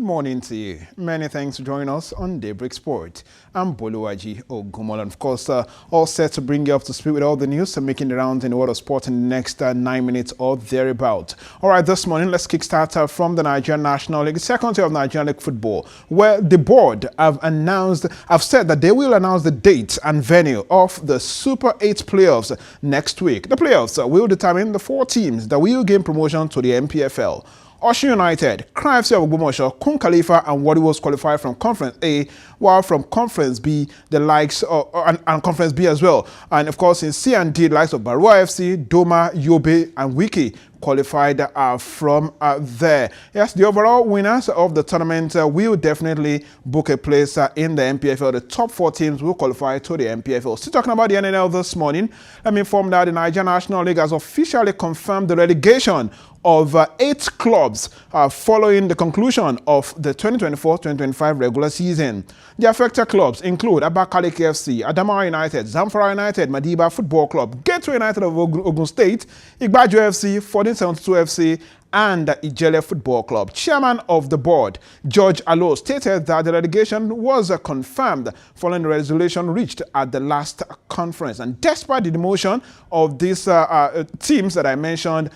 morning to you. Many thanks for joining us on Daybreak Sport. I'm Boluwaji Ogumola. Of course, all set to bring you up to speed with all the news and making the rounds in the world of sport in the next 9 minutes or thereabout. All right, this morning, let's kickstart from the Nigerian National League, the second tier of Nigerian League football, where the board have said that they will announce the date and venue of the Super 8 playoffs next week. The playoffs will determine the 4 teams that will gain promotion to the MPFL. Osun United, Crown FC of Ogbomoso, Kun Khalifa and Warriors qualified from Conference A, while from Conference B, the likes of, and Conference B as well. And of course, in C and D, the likes of Barua FC, Doma, Yobe and Wiki qualified from there. Yes, the overall winners of the tournament will definitely book a place in the MPFL. The top 4 teams will qualify to the MPFL. Still talking about the NNL this morning, let me inform that the Nigerian National League has officially confirmed the relegation of 8 clubs following the conclusion of the 2024-2025 regular season. The affected clubs include Abakaliki FC, Adamawa United, Zamfara United, Madiba Football Club, Gateway United of Ogun State, Igbajo FC, 1472 FC, and Ijele Football Club. Chairman of the board, George Alo, stated that the relegation was confirmed following the resolution reached at the last conference. And despite the demotion of these teams that I mentioned,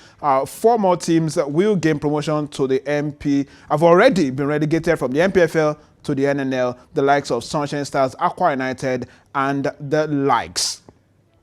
4 more teams will gain promotion to the MP, have already been relegated from the MPFL to the NNL, the likes of Sunshine Stars, Aqua United, and the likes.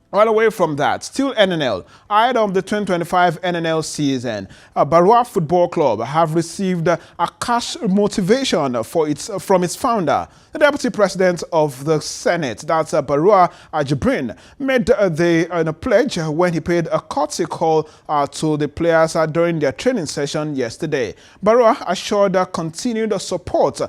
Well, away from that, still NNL. Ahead of the 2025 NNL season, Barua Football Club have received a cash motivation from its founder. The Deputy President of the Senate, that's Barua Jibrin, made the pledge when he paid a courtesy call to the players during their training session yesterday. Barua assured continued support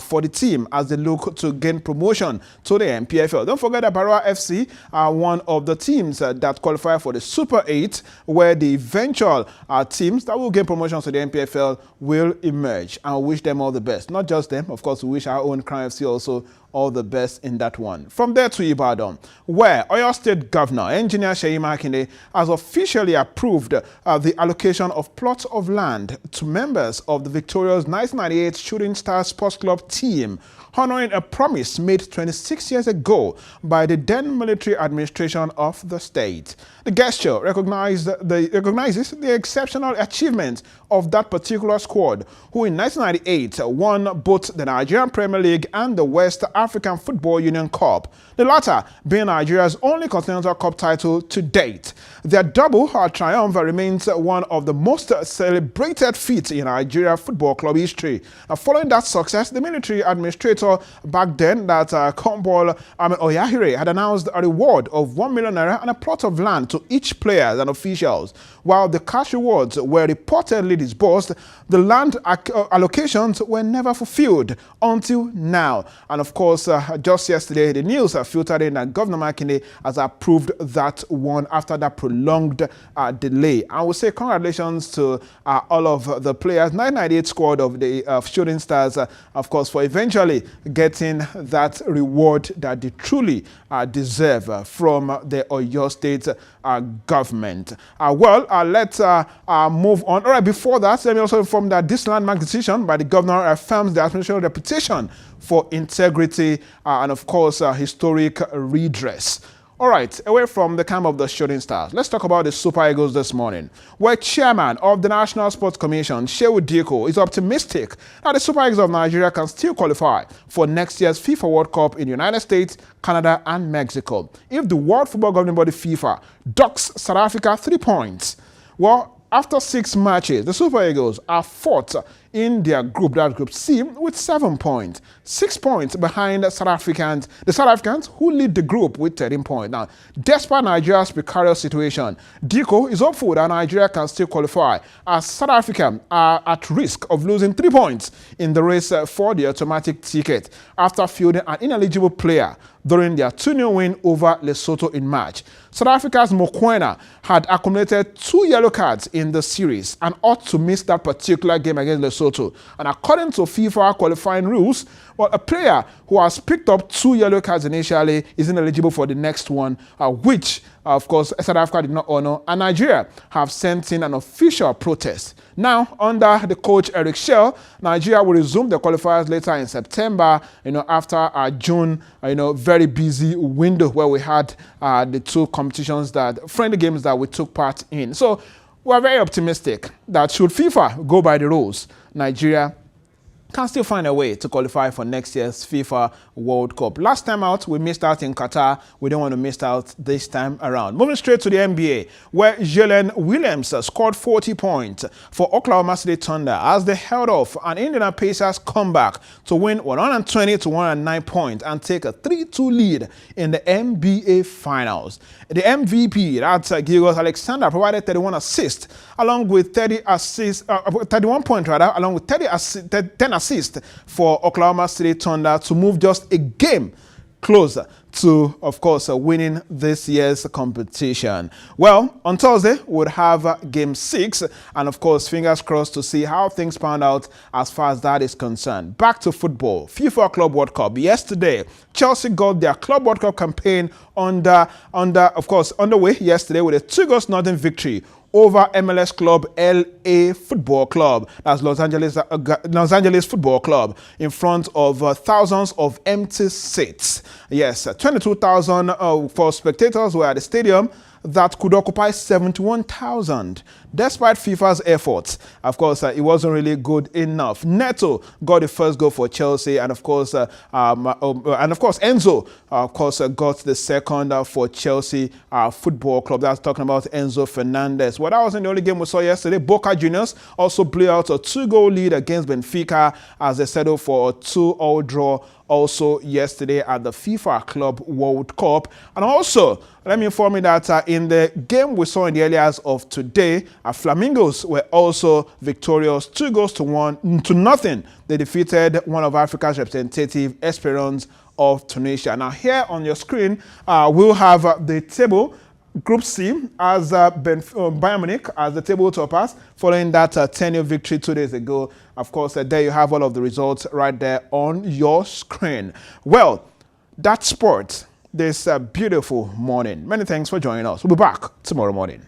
for the team as they look to gain promotion to the MPFL. Don't forget that Barua FC are one of the teams that qualify for the Super 8, where the eventual teams that will gain promotion to the MPFL will emerge. And we wish them all the best. Not just them, of course, we wish our own Crown FC also all the best in that one. From there to Ibadan, where Oyo State Governor, Engineer Seyi Makinde, has officially approved the allocation of plots of land to members of the victorious 1998 Shooting Stars Sports Club team, honoring a promise made 26 years ago by the then military administration of the state. The gesture recognizes the exceptional achievement of that particular squad, who in 1998 won both the Nigerian Premier League and the West African Football Union Cup, the latter being Nigeria's only Continental Cup title to date. Their double triumph remains one of the most celebrated feats in Nigeria football club history. Following that success, the military administrator back then, that Kombol Oyahire, had announced a reward of 1 million naira and a plot of land to each player and officials. While the cash rewards were reportedly disbursed, the land allocations were never fulfilled until now. And of course, just yesterday, the news filtered in that Governor Makinde has approved that one after that prolonged delay. I will say congratulations to all of the players, 998 squad of the Shooting Stars, of course, for eventually getting that reward that they truly deserve from the Oyo State government. Let's move on. All right, before that, let me also inform that this landmark decision by the governor affirms the administration's reputation for integrity and, of course, historic redress. All right, away from the camp of the Shooting Stars, let's talk about the Super Eagles this morning, where Chairman of the National Sports Commission, Shehu Diko, is optimistic that the Super Eagles of Nigeria can still qualify for next year's FIFA World Cup in the United States, Canada, and Mexico if the World Football Governing Body FIFA docks South Africa 3 points. Well, after 6 matches, the Super Eagles are 4th in their group, that Group C, with 7 points. 6 points behind the South Africans who lead the group with 13 points. Now, despite Nigeria's precarious situation, Diko is hopeful that Nigeria can still qualify, as South Africa are at risk of losing 3 points in the race for the automatic ticket after fielding an ineligible player during their 2-0 win over Lesotho in March. South Africa's Mokoena had accumulated 2 yellow cards in the series and ought to miss that particular game against Lesotho Lesotho. And according to FIFA qualifying rules, well, a player who has picked up 2 yellow cards initially is ineligible for the next one, which, of course, South Africa did not honor, and Nigeria have sent in an official protest. Now, under the coach Eric Shell, Nigeria will resume the qualifiers later in September, after our June, very busy window where we had the 2 competitions, friendly games that we took part in. So we're very optimistic that should FIFA go by the rules, Nigeria can still find a way to qualify for next year's FIFA World Cup. Last time out, we missed out in Qatar. We don't want to miss out this time around. Moving straight to the NBA, where Jalen Williams scored 40 points for Oklahoma City Thunder as they held off an Indiana Pacers comeback to win 120 to 109 points and take a 3-2 lead in the NBA Finals. The MVP, that's Gilgeous Alexander, provided 31 assists along with 31 points along with 10 assists for Oklahoma City Thunder to move just a game closer to, of course, winning this year's competition. Well, on Thursday, we'll have Game 6, and of course, fingers crossed to see how things pan out as far as that is concerned. Back to football, FIFA Club World Cup. Yesterday, Chelsea got their Club World Cup campaign underway yesterday with a 2-0 victory over MLS club LA Football Club, that's Los Angeles Football Club, in front of thousands of empty seats. Yes, 22,000 for spectators were at the stadium that could occupy 71,000. Despite FIFA's efforts, of course, it wasn't really good enough. Neto got the first goal for Chelsea, and of course, Enzo, got the second for Chelsea Football Club. That's talking about Enzo Fernandez. Well, that wasn't the only game we saw yesterday. Boca Juniors also blew out a 2-goal lead against Benfica as they settled for a 2-2 draw also yesterday at the FIFA Club World Cup. And also, let me inform you that in the game we saw in the early hours of today, Flamingos were also victorious, 2-1 to nothing. They defeated one of Africa's representative, Esperance of Tunisia. Now here on your screen, we'll have the table. Group C as Bayern Munich as the table toppers following that 10-0 victory 2 days ago. Of course, there you have all of the results right there on your screen. Well, that's sport this beautiful morning. Many thanks for joining us. We'll be back tomorrow morning.